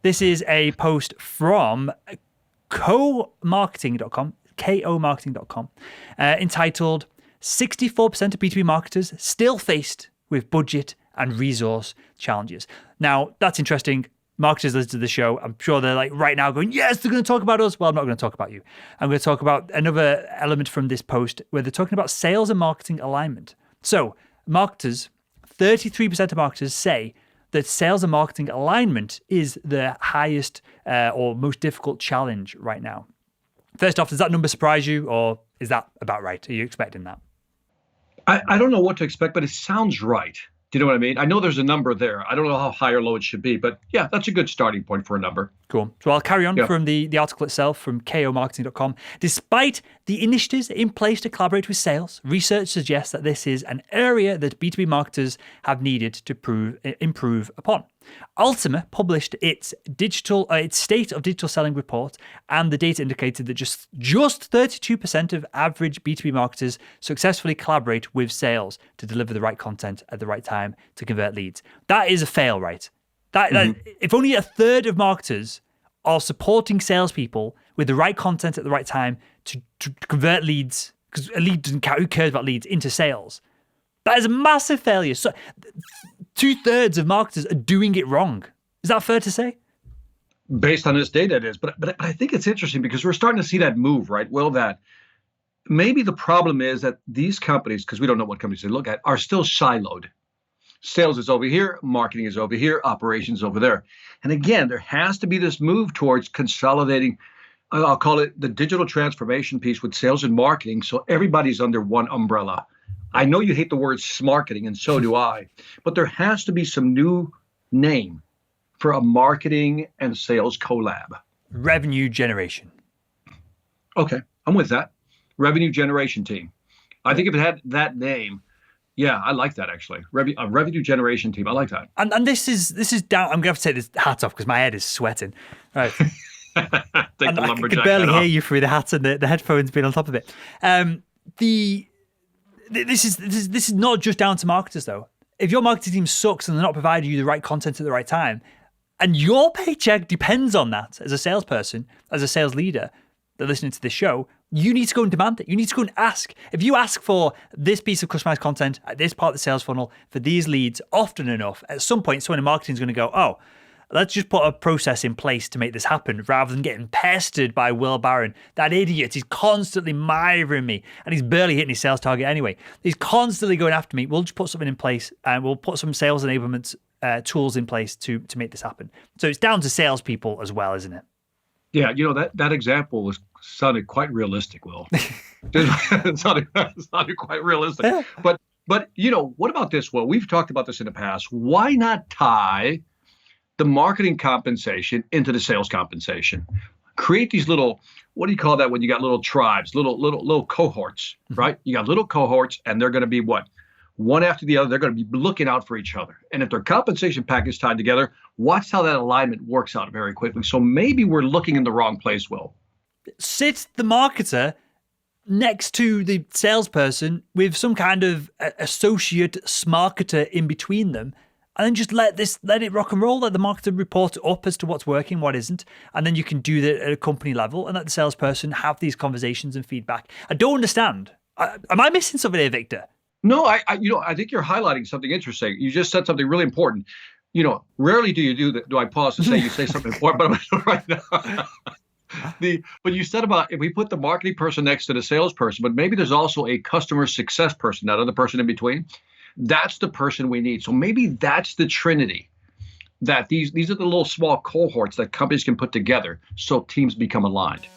This is a post from komarketing.com, komarketing.com, entitled 64% of B2B marketers still faced with budget and resource challenges. Now, that's interesting. Marketers listen to the show. I'm sure they're like right now going, yes, they're going to talk about us. Well, I'm not going to talk about you. I'm going to talk about another element from this post where they're talking about sales and marketing alignment. So marketers, 33% of marketers say that sales and marketing alignment is the highest or most difficult challenge right now. First off, does that number surprise you, or is that about right? Are you expecting that? I don't know what to expect, but it sounds right. Do you know what I mean? I know there's a number there. I don't know how high or low it should be, but yeah, that's a good starting point for a number. Cool. So I'll carry on from the article itself from komarketing.com. Despite the initiatives in place to collaborate with sales, research suggests that this is an area that B2B marketers have needed to improve upon. Ultima published its State of Digital Selling report, and the data indicated that just 32% of average B2B marketers successfully collaborate with sales to deliver the right content at the right time to convert leads. That is a fail, right? That if only a third of marketers are supporting salespeople with the right content at the right time to convert leads, because a lead doesn't count, who cares about leads, into sales? That is a massive failure. So 2/3 of marketers are doing it wrong. Is that fair to say? Based on this data, it is. But I think it's interesting because we're starting to see that move, right? Well, that maybe the problem is that these companies, because we don't know what companies they look at, are still siloed. Sales is over here, marketing is over here, operations over there. And again, there has to be this move towards consolidating, I'll call it the digital transformation piece with sales and marketing, so everybody's under one umbrella. I know you hate the word smarketing, and so do I, but there has to be some new name for a marketing and sales collab. Revenue generation. Okay, I'm with that. Revenue generation team. I think if it had that name, yeah, I like that actually. A revenue generation team. I like that. And this is down. I'm going to have to take this hat off because my head is sweating. Right. And I could barely hear you through the hat and the headphones being on top of it. This is not just down to marketers though. If your marketing team sucks and they're not providing you the right content at the right time, and your paycheck depends on that as a salesperson, as a sales leader, that listening to this show, you need to go and demand it. You need to go and ask. If you ask for this piece of customized content at this part of the sales funnel for these leads often enough, at some point, someone in marketing is going to go, oh, let's just put a process in place to make this happen rather than getting pestered by Will Barron. That idiot, he's constantly miring me and he's barely hitting his sales target anyway. He's constantly going after me. We'll just put something in place and we'll put some sales enablement tools in place to make this happen. So it's down to salespeople as well, isn't it? Yeah, that example sounded quite realistic, Will. It sounded quite realistic. Yeah. But what about this, Will? We've talked about this in the past. Why not tie the marketing compensation into the sales compensation? Create these little, what do you call that when you got little tribes, little cohorts, right? You got little cohorts, and they're going to be what? One after the other, they're going to be looking out for each other. And if their compensation package tied together, watch how that alignment works out very quickly. So maybe we're looking in the wrong place, Will. Sit the marketer next to the salesperson with some kind of associate smarketer in between them, and then just let it rock and roll. Let the marketer report up as to what's working, what isn't, and then you can do that at a company level and let the salesperson have these conversations and feedback. I don't understand. Am I missing something here, Victor? No, I think you're highlighting something interesting. You just said something really important. Rarely do I pause to say you say something important, but right now. But you said about if we put the marketing person next to the salesperson, but maybe there's also a customer success person, that other person in between. That's the person we need. So maybe that's the trinity. That these are the little small cohorts that companies can put together so teams become aligned.